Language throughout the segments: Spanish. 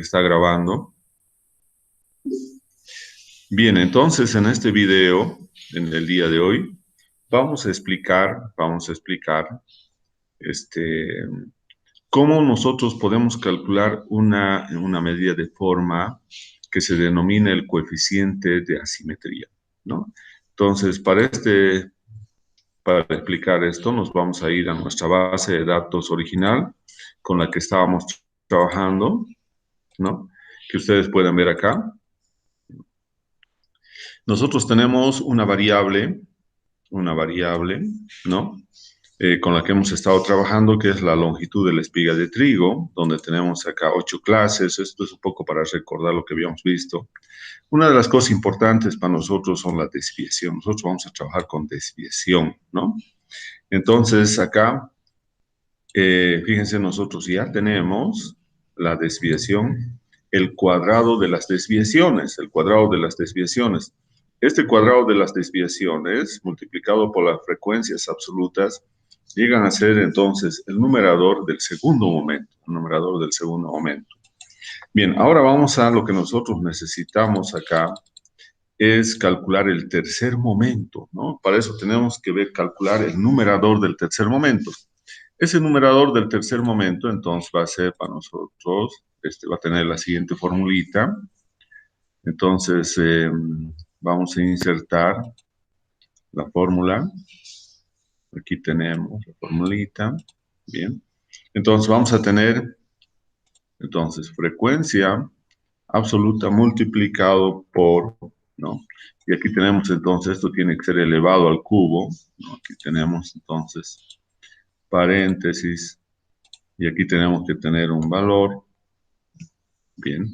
está grabando. Bien, entonces en este video, en el día de hoy, vamos a explicar, este, cómo nosotros podemos calcular una medida de forma que se denomina el coeficiente de asimetría, ¿no? Entonces, para explicar esto, nos vamos a ir a nuestra base de datos original con la que estábamos trabajando, ¿no? Que ustedes pueden ver acá. Nosotros tenemos una variable, ¿no? Con la que hemos estado trabajando, que es la longitud de la espiga de trigo, donde tenemos acá 8 clases. Esto es un poco para recordar lo que habíamos visto. Una de las cosas importantes para nosotros son la desviación. Nosotros vamos a trabajar con desviación, ¿no? Entonces, acá, fíjense, nosotros ya tenemos la desviación, el cuadrado de las desviaciones, el cuadrado de las desviaciones. Este cuadrado de las desviaciones, multiplicado por las frecuencias absolutas, llegan a ser entonces el numerador del segundo momento, el numerador del segundo momento. Bien, ahora vamos a lo que nosotros necesitamos acá, es calcular el tercer momento, ¿no? Para eso tenemos que calcular el numerador del tercer momento. Ese numerador del tercer momento, entonces, va a ser para nosotros, va a tener la siguiente formulita. Entonces, vamos a insertar la fórmula. Aquí tenemos la formulita. Bien. Entonces, vamos a tener, entonces, frecuencia absoluta multiplicado por, ¿no? Y aquí tenemos, entonces, esto tiene que ser elevado al cubo, ¿no? Aquí tenemos, entonces, paréntesis, y aquí tenemos que tener un valor. Bien.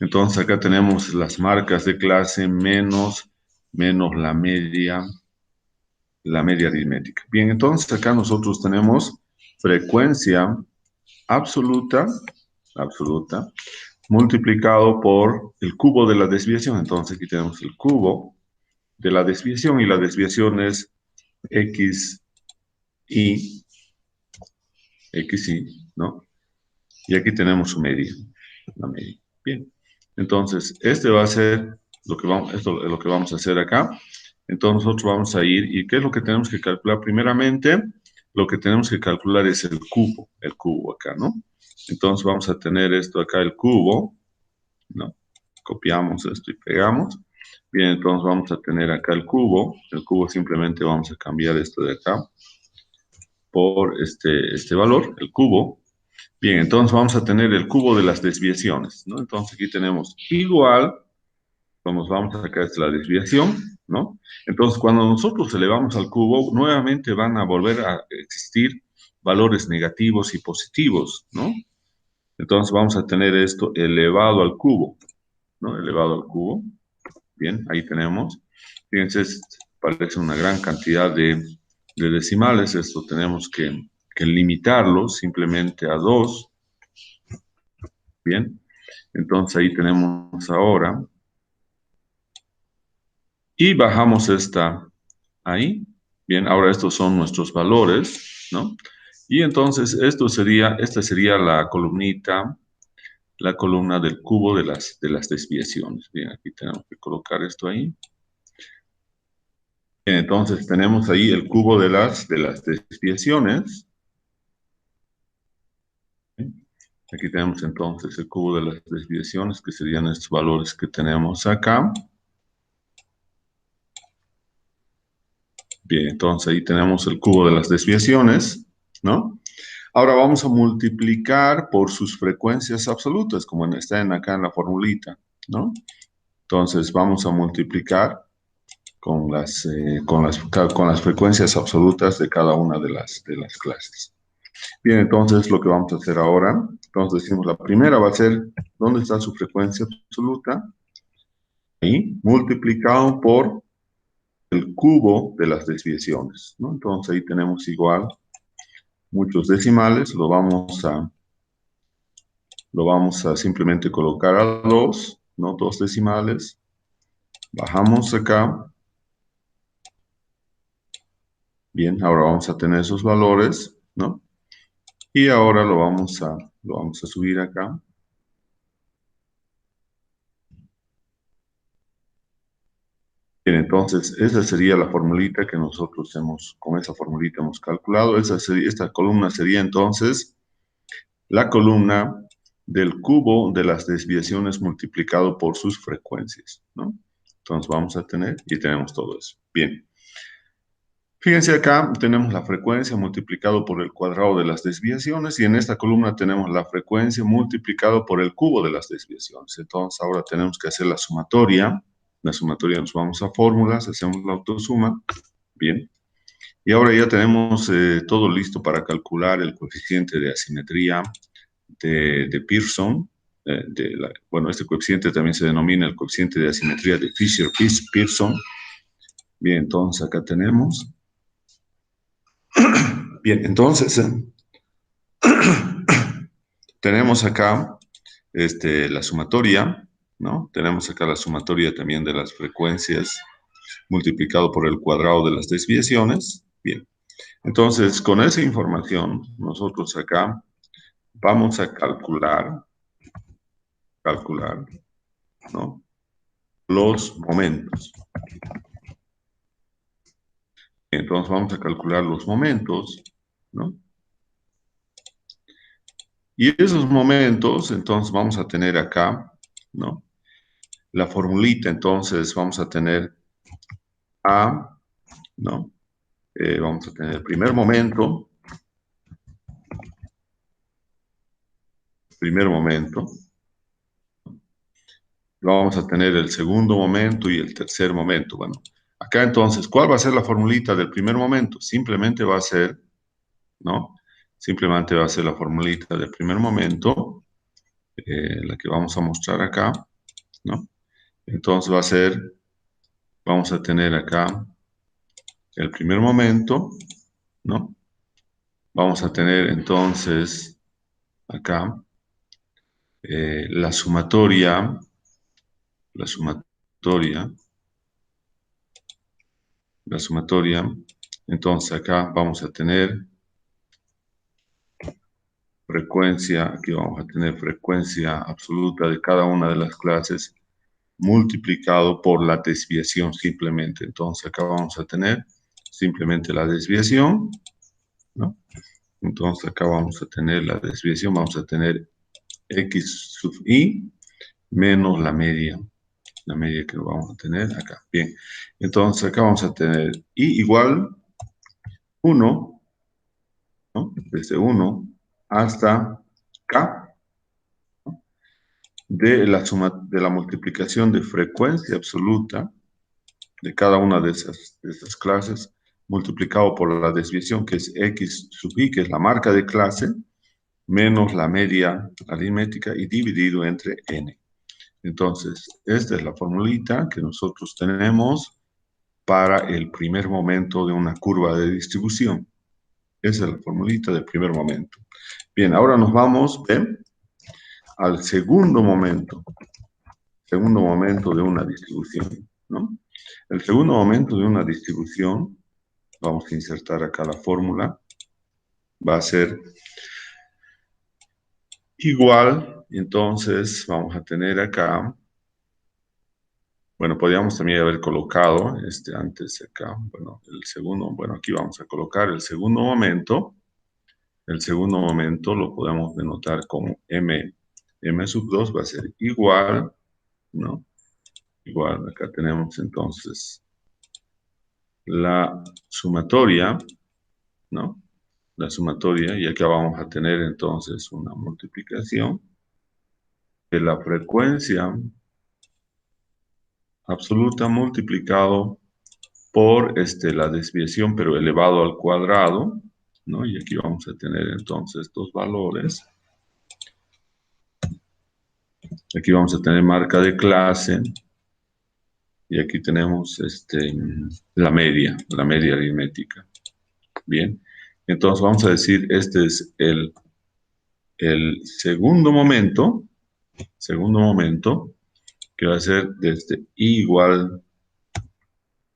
Entonces, acá tenemos las marcas de clase menos la media aritmética. Bien, entonces acá nosotros tenemos frecuencia absoluta, multiplicado por el cubo de la desviación. Entonces aquí tenemos el cubo de la desviación y la desviación es x y, ¿no? Y aquí tenemos su media, la media. Bien, entonces este va a ser esto es lo que vamos a hacer acá. Entonces nosotros vamos a ir, ¿y qué es lo que tenemos que calcular? Primeramente, lo que tenemos que calcular es el cubo acá, ¿no? Entonces vamos a tener esto acá, el cubo, ¿no? Copiamos esto y pegamos. Bien, entonces vamos a tener acá el cubo simplemente vamos a cambiar esto de acá por este valor, el cubo. Bien, entonces vamos a tener el cubo de las desviaciones, ¿no? Entonces aquí tenemos igual, vamos a sacar la desviación, ¿no? Entonces cuando nosotros elevamos al cubo, nuevamente van a volver a existir valores negativos y positivos, ¿no? Entonces vamos a tener esto elevado al cubo, ¿no? Elevado al cubo. Bien, ahí tenemos. Fíjense, parece una gran cantidad de decimales. Esto tenemos que limitarlo simplemente a 2. Bien, entonces ahí tenemos ahora. Y bajamos esta ahí. Bien, ahora estos son nuestros valores, ¿no? Y entonces esta sería la columnita, la columna del cubo de las desviaciones. Bien, aquí tenemos que colocar esto ahí. Bien, entonces tenemos ahí el cubo de las desviaciones. Aquí tenemos entonces el cubo de las desviaciones, que serían estos valores que tenemos acá. Bien, entonces ahí tenemos el cubo de las desviaciones, ¿no? Ahora vamos a multiplicar por sus frecuencias absolutas, como están acá en la formulita, ¿no? Entonces vamos a multiplicar con las frecuencias absolutas de cada una de las clases. Bien, entonces lo que vamos a hacer ahora, entonces decimos la primera va a ser, ¿dónde está su frecuencia absoluta? Ahí, multiplicado por el cubo de las desviaciones, ¿no? Entonces ahí tenemos igual muchos decimales, lo vamos a simplemente colocar a 2, ¿no? 2 decimales. Bajamos acá. Bien, ahora vamos a tener esos valores, ¿no? Y ahora lo vamos a subir acá. Bien, entonces, esa sería la formulita que nosotros con esa formulita hemos calculado. Esta columna sería entonces la columna del cubo de las desviaciones multiplicado por sus frecuencias, ¿no? Entonces vamos a tener, y tenemos todo eso. Bien. Fíjense acá, tenemos la frecuencia multiplicado por el cuadrado de las desviaciones y en esta columna tenemos la frecuencia multiplicado por el cubo de las desviaciones. Entonces ahora tenemos que hacer la sumatoria. La sumatoria nos vamos a fórmulas, hacemos la autosuma. Bien. Y ahora ya tenemos todo listo para calcular el coeficiente de asimetría de Pearson. Bueno, este coeficiente también se denomina el coeficiente de asimetría de Fisher-Pearson. Bien, entonces acá tenemos. Bien, entonces tenemos acá la sumatoria, ¿no? Tenemos acá la sumatoria también de las frecuencias multiplicado por el cuadrado de las desviaciones. Bien, entonces con esa información nosotros acá vamos a calcular, ¿no? Los momentos. Entonces vamos a calcular los momentos, ¿no? Y esos momentos, entonces vamos a tener acá, ¿no? La formulita, entonces vamos a tener A, ¿no? Vamos a tener el primer momento, vamos a tener el segundo momento y el tercer momento. Bueno, acá entonces, ¿cuál va a ser la formulita del primer momento? Simplemente va a ser, ¿no? Simplemente va a ser la formulita del primer momento, la que vamos a mostrar acá, ¿no? Entonces va a ser, vamos a tener acá el primer momento, ¿no? Vamos a tener entonces acá la sumatoria, la sumatoria, la sumatoria. Entonces acá vamos a tener frecuencia, aquí vamos a tener frecuencia absoluta de cada una de las clases multiplicado por la desviación simplemente. Entonces acá vamos a tener simplemente la desviación, ¿no? Entonces acá vamos a tener la desviación, vamos a tener x sub i menos la media que vamos a tener acá. Bien, entonces acá vamos a tener i igual 1, ¿no? Desde 1 hasta k de la suma de la multiplicación de frecuencia absoluta de cada una de esas clases multiplicado por la desviación que es x sub i, que es la marca de clase, menos la media aritmética y dividido entre n. Entonces, esta es la formulita que nosotros tenemos para el primer momento de una curva de distribución. Esa es la formulita del primer momento. Bien, ahora nos vamos, ¿ven? Al segundo momento de una distribución, ¿no? El segundo momento de una distribución, vamos a insertar acá la fórmula, va a ser igual, entonces vamos a tener acá, bueno, podríamos también haber colocado antes acá, bueno, el segundo, bueno, aquí vamos a colocar el segundo momento lo podemos denotar como m sub 2 va a ser igual, ¿no? Igual, acá tenemos entonces la sumatoria, ¿no? La sumatoria, y acá vamos a tener entonces una multiplicación de la frecuencia absoluta multiplicado por la desviación, pero elevado al cuadrado, ¿no? Y aquí vamos a tener entonces estos valores. Aquí vamos a tener marca de clase, y aquí tenemos la media aritmética. Bien, entonces vamos a decir, este es el segundo momento, que va a ser desde i igual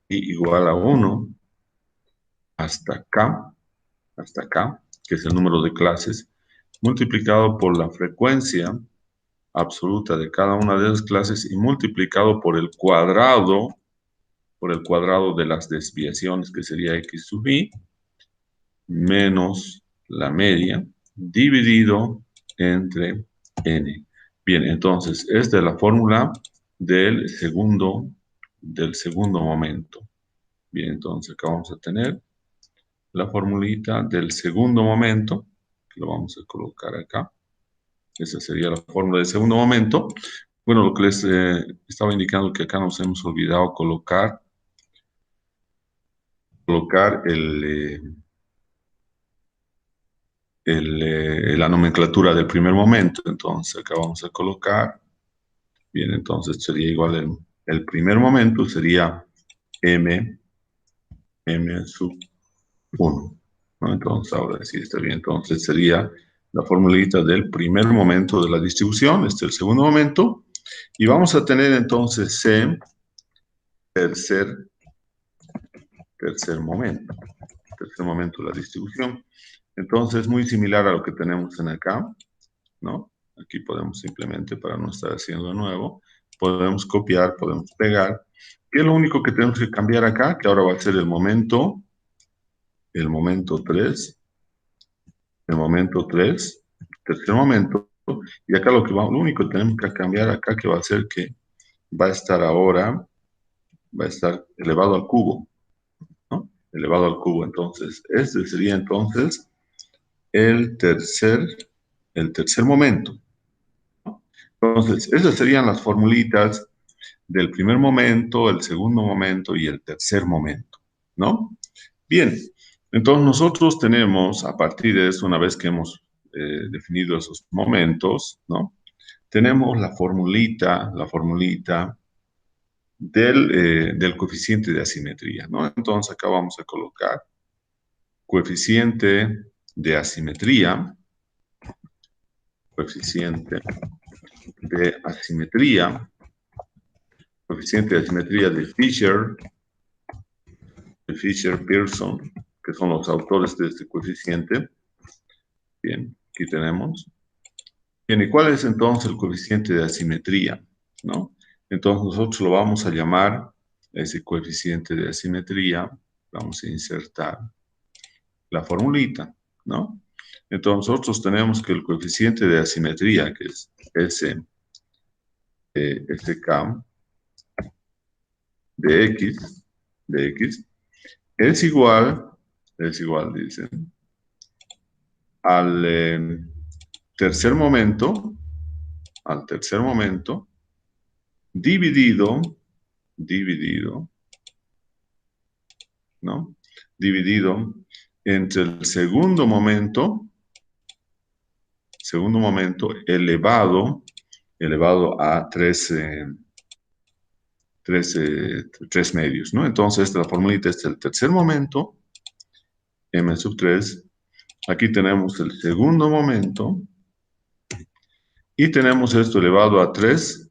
a 1 hasta k, que es el número de clases, multiplicado por la frecuencia absoluta de cada una de las clases y multiplicado por el cuadrado por el cuadrado de las desviaciones, que sería x sub i, menos la media, dividido entre n. Bien, entonces, esta es la fórmula del segundo momento. Bien, entonces acá vamos a tener la formulita del segundo momento, que lo vamos a colocar acá. Esa sería la fórmula del segundo momento. Bueno, lo que les estaba indicando que acá nos hemos olvidado colocar la nomenclatura del primer momento. Entonces, acá vamos a colocar, bien, entonces sería igual el primer momento sería m sub 1, ¿no? Entonces, ahora sí está bien. Entonces, sería la formulita del primer momento de la distribución, este es el segundo momento, y vamos a tener entonces c, tercer momento de la distribución. Entonces, muy similar a lo que tenemos en acá, ¿no? Aquí podemos simplemente, para no estar haciendo de nuevo, podemos copiar, podemos pegar. ¿Qué es lo único que tenemos que cambiar acá? Que ahora va a ser el momento 3, tercer momento. Y acá lo único que tenemos que cambiar acá, que va a ser que va a estar ahora, va a estar elevado al cubo, ¿no? Elevado al cubo. Entonces, este sería entonces el tercer momento. Entonces, esas serían las formulitas del primer momento, el segundo momento y el tercer momento, ¿no? Bien, entonces nosotros tenemos, a partir de eso, una vez que hemos definido esos momentos, ¿no? Tenemos la formulita del coeficiente de asimetría, ¿no? Entonces acá vamos a colocar coeficiente de asimetría, coeficiente de asimetría de Fisher-Pearson, que son los autores de este coeficiente. Bien, aquí tenemos. Bien, ¿y cuál es entonces el coeficiente de asimetría? ¿No? Entonces nosotros lo vamos a llamar ese coeficiente de asimetría, vamos a insertar la formulita, ¿no? Entonces nosotros tenemos que el coeficiente de asimetría, que es K de x, es igual, dicen, al tercer momento, dividido, ¿no? Dividido entre el segundo momento elevado a 3 medios, ¿no? Entonces, la formulita es el tercer momento, m sub 3. Aquí tenemos el segundo momento. Y tenemos esto elevado a 3,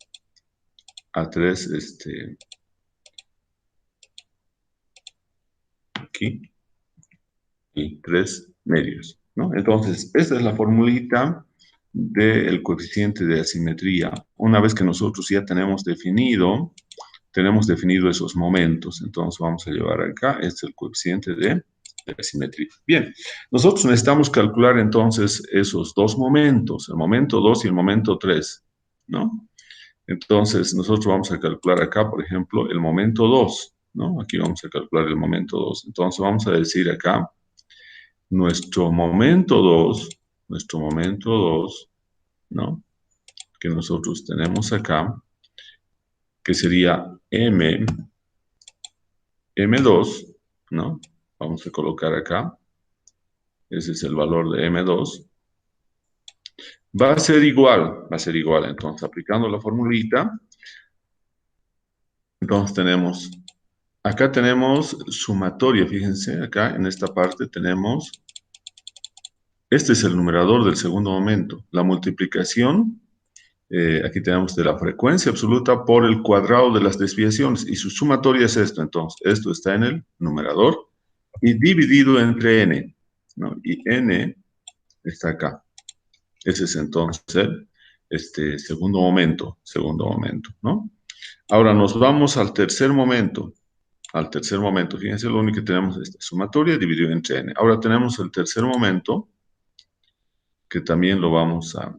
aquí, y 3 medios, ¿no? Entonces, esta es la formulita del coeficiente de asimetría. Una vez que nosotros ya tenemos definido esos momentos, entonces vamos a llevar acá, este es el coeficiente de asimetría. Bien, nosotros necesitamos calcular entonces esos dos momentos, el momento 2 y el momento 3, ¿no? Entonces, nosotros vamos a calcular acá, por ejemplo, el momento 2, ¿no? Aquí vamos a calcular el momento 2. Entonces, vamos a decir acá, nuestro momento 2, ¿no? Que nosotros tenemos acá, que sería M2, ¿no? Vamos a colocar acá, ese es el valor de M2. Va a ser igual, entonces, aplicando la formulita, entonces acá tenemos sumatoria, fíjense, acá en esta parte tenemos, este es el numerador del segundo momento, la multiplicación, aquí tenemos de la frecuencia absoluta por el cuadrado de las desviaciones, y su sumatoria es esto, entonces, esto está en el numerador, y dividido entre n, ¿no? Y n está acá. Ese es entonces el segundo momento, ¿no? Ahora nos vamos al tercer momento. al tercer momento. Fíjense, lo único que tenemos es sumatoria dividido entre n. Ahora tenemos el tercer momento, que también lo vamos a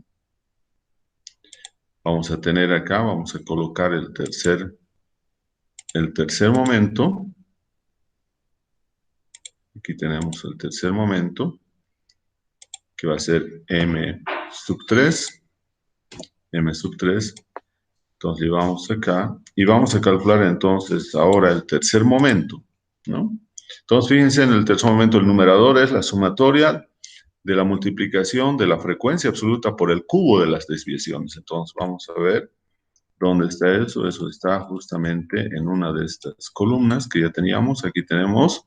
tener acá. Vamos a colocar el tercer momento. Aquí tenemos el tercer momento, que va a ser m sub 3. M sub 3. Entonces llevamos acá y vamos a calcular entonces ahora el tercer momento, ¿no? Entonces fíjense, en el tercer momento el numerador es la sumatoria de la multiplicación de la frecuencia absoluta por el cubo de las desviaciones. Entonces vamos a ver dónde está eso. Eso está justamente en una de estas columnas que ya teníamos. Aquí tenemos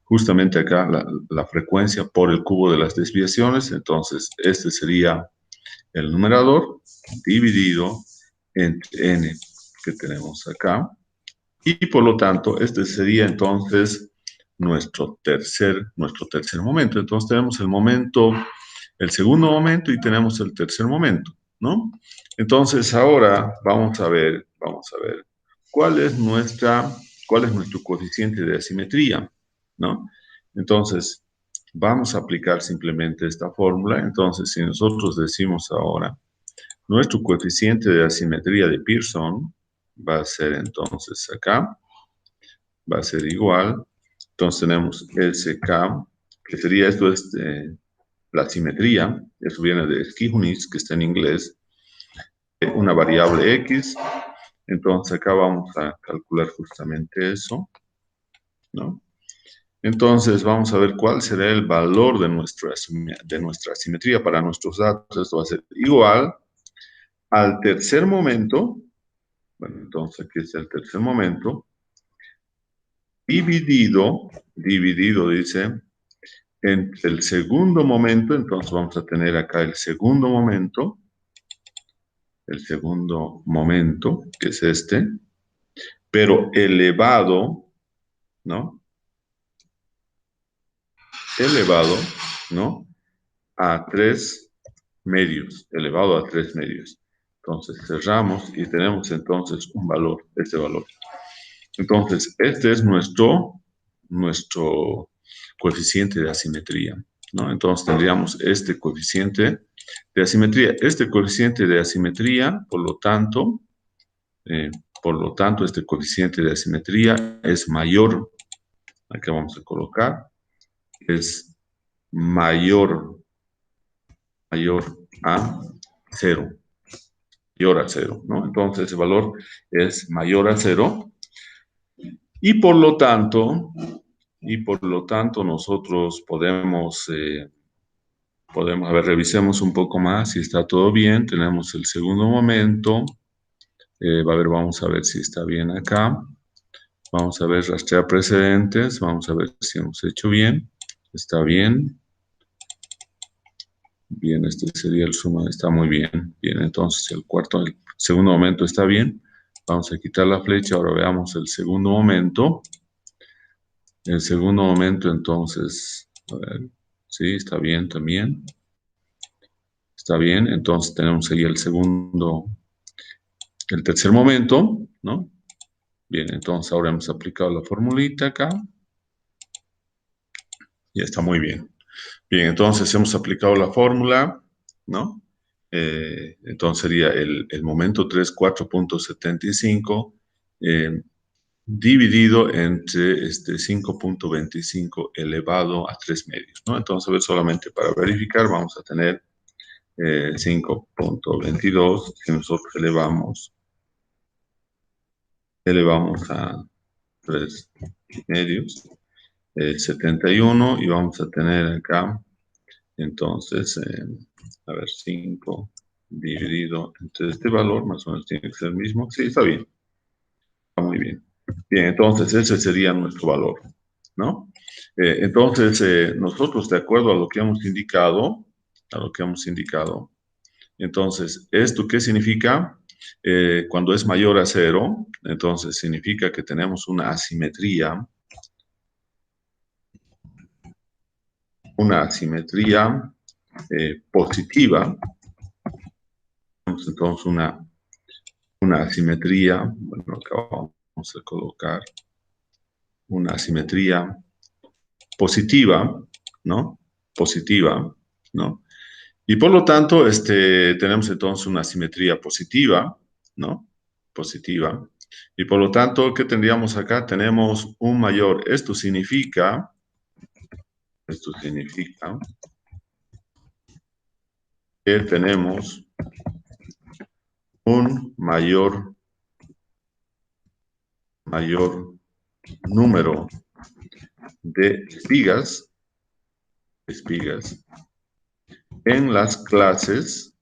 justamente acá la frecuencia por el cubo de las desviaciones. Entonces este sería el numerador dividido entre n que tenemos acá. Y por lo tanto, este sería entonces nuestro tercer momento. Entonces tenemos el segundo momento y tenemos el tercer momento, ¿no? Entonces ahora vamos a ver cuál es nuestro coeficiente de asimetría, ¿no? Entonces, vamos a aplicar simplemente esta fórmula. Entonces, si nosotros decimos ahora, nuestro coeficiente de asimetría de Pearson va a ser entonces acá, va a ser igual. Entonces tenemos SK, que sería esto, la simetría, eso viene de Schihonitz, que está en inglés, una variable X. Entonces acá vamos a calcular justamente eso, ¿no? Entonces vamos a ver cuál será el valor de nuestra asimetría para nuestros datos. Esto va a ser igual al tercer momento. Bueno, entonces aquí es el tercer momento, dividido, dice, entre el segundo momento. Entonces vamos a tener acá el segundo momento, que es este, pero elevado, ¿no? Elevado, ¿no? A 3 medios, elevado a 3 medios. Entonces cerramos y tenemos entonces un valor, este valor. Entonces, este es nuestro coeficiente de asimetría, ¿no? Entonces tendríamos este coeficiente de asimetría. Este coeficiente de asimetría, por lo tanto, este coeficiente de asimetría es mayor, aquí vamos a colocar, es mayor a 0, ¿no? Entonces ese valor es mayor a 0 y por lo tanto nosotros podemos, a ver, revisemos un poco más si está todo bien. Tenemos el segundo momento. Vamos a ver si está bien acá. Vamos a ver rastrear precedentes. Vamos a ver si hemos hecho bien. Está bien. Bien, este sería el suma. Está muy bien. Bien, entonces el segundo momento está bien. Vamos a quitar la flecha. Ahora veamos el segundo momento. El segundo momento, entonces, a ver, sí, está bien también. Está bien, entonces tenemos ahí el tercer momento, ¿no? Bien, entonces ahora hemos aplicado la formulita acá. Ya está muy bien. Bien, entonces hemos aplicado la fórmula, ¿no? Entonces sería el momento 3, 4.75 dividido entre 5.25 elevado a 3 medios, ¿no? Entonces, a ver, solamente para verificar, vamos a tener 5.22, que nosotros elevamos a 3 medios, 71, y vamos a tener acá, entonces, a ver, 5 dividido entre este valor, más o menos tiene que ser el mismo. Sí, está bien. Está muy bien. Bien, entonces ese sería nuestro valor, ¿no? Entonces, nosotros, de acuerdo a lo que hemos indicado, entonces, ¿esto qué significa? Cuando es mayor a 0, entonces significa que tenemos una asimetría positiva. Tenemos entonces una asimetría, bueno, acá Vamos a colocar una asimetría positiva, ¿no? Positiva, ¿no? Y por lo tanto, tenemos entonces una asimetría positiva, ¿no? Positiva. Y por lo tanto, ¿qué tendríamos acá? Tenemos un mayor, esto significa que tenemos un mayor número de espigas en las clases,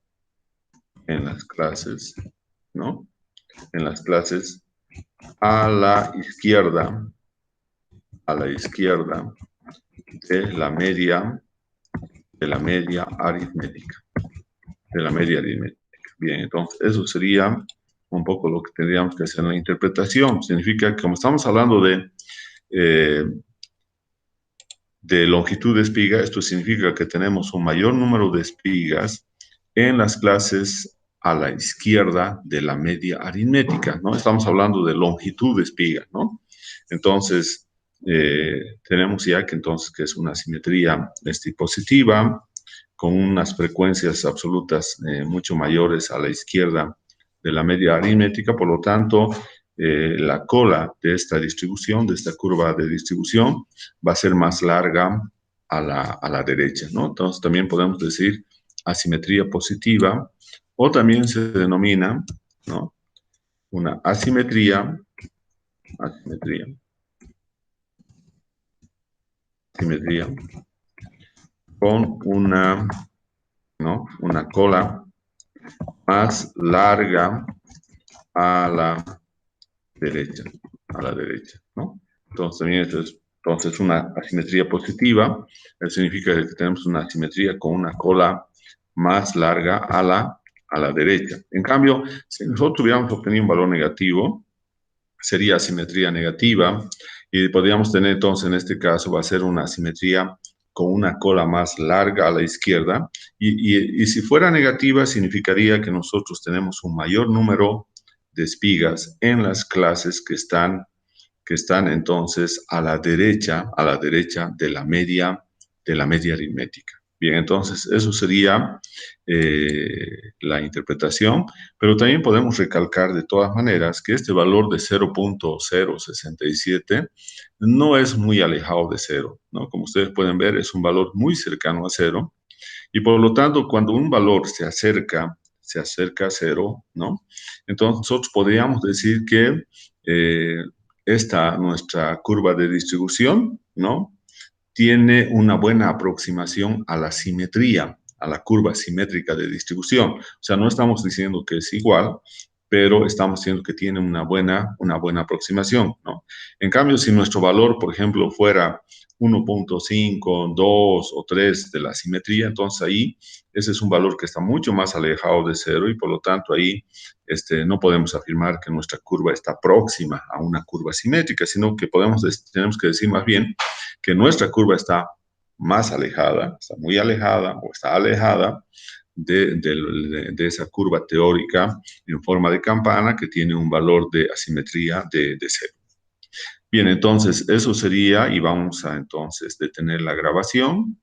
¿no? En las clases a la izquierda de la media aritmética. Bien, entonces eso sería un poco lo que tendríamos que hacer en la interpretación. Significa que como estamos hablando de longitud de espiga, esto significa que tenemos un mayor número de espigas en las clases a la izquierda de la media aritmética, ¿no? Estamos hablando de longitud de espiga, ¿no? Entonces, tenemos ya que entonces que es una simetría positiva, con unas frecuencias absolutas mucho mayores a la izquierda de la media aritmética, por lo tanto, la cola de esta distribución, de esta curva de distribución, va a ser más larga a la derecha, ¿no? Entonces, también podemos decir asimetría positiva, o también se denomina, ¿no? Una asimetría con una cola más larga a la derecha, ¿no? Entonces, también esto es una asimetría positiva, significa que tenemos una asimetría con una cola más larga a la derecha. En cambio, si nosotros tuviéramos obtenido un valor negativo, sería asimetría negativa, y podríamos tener entonces, en este caso, va a ser una asimetría con una cola más larga a la izquierda, y si fuera negativa, significaría que nosotros tenemos un mayor número de espigas en las clases que están entonces a la derecha de la media aritmética. Bien, entonces eso sería la interpretación, pero también podemos recalcar de todas maneras que este valor de 0.067 no es muy alejado de cero, ¿no? Como ustedes pueden ver, es un valor muy cercano a cero, y por lo tanto, cuando un valor se acerca a cero, ¿no? Entonces nosotros podríamos decir que nuestra curva de distribución, ¿no? Tiene una buena aproximación a la simetría, a la curva simétrica de distribución. O sea, no estamos diciendo que es igual, pero estamos diciendo que tiene una buena aproximación, ¿no? En cambio, si nuestro valor, por ejemplo, fuera 1.5, 2 o 3 de la simetría, entonces ahí ese es un valor que está mucho más alejado de cero, y por lo tanto ahí no podemos afirmar que nuestra curva está próxima a una curva simétrica, sino que tenemos que decir más bien que nuestra curva está más alejada, está muy alejada o está alejada de esa curva teórica en forma de campana que tiene un valor de asimetría de cero. Bien, entonces eso sería, y vamos a entonces detener la grabación.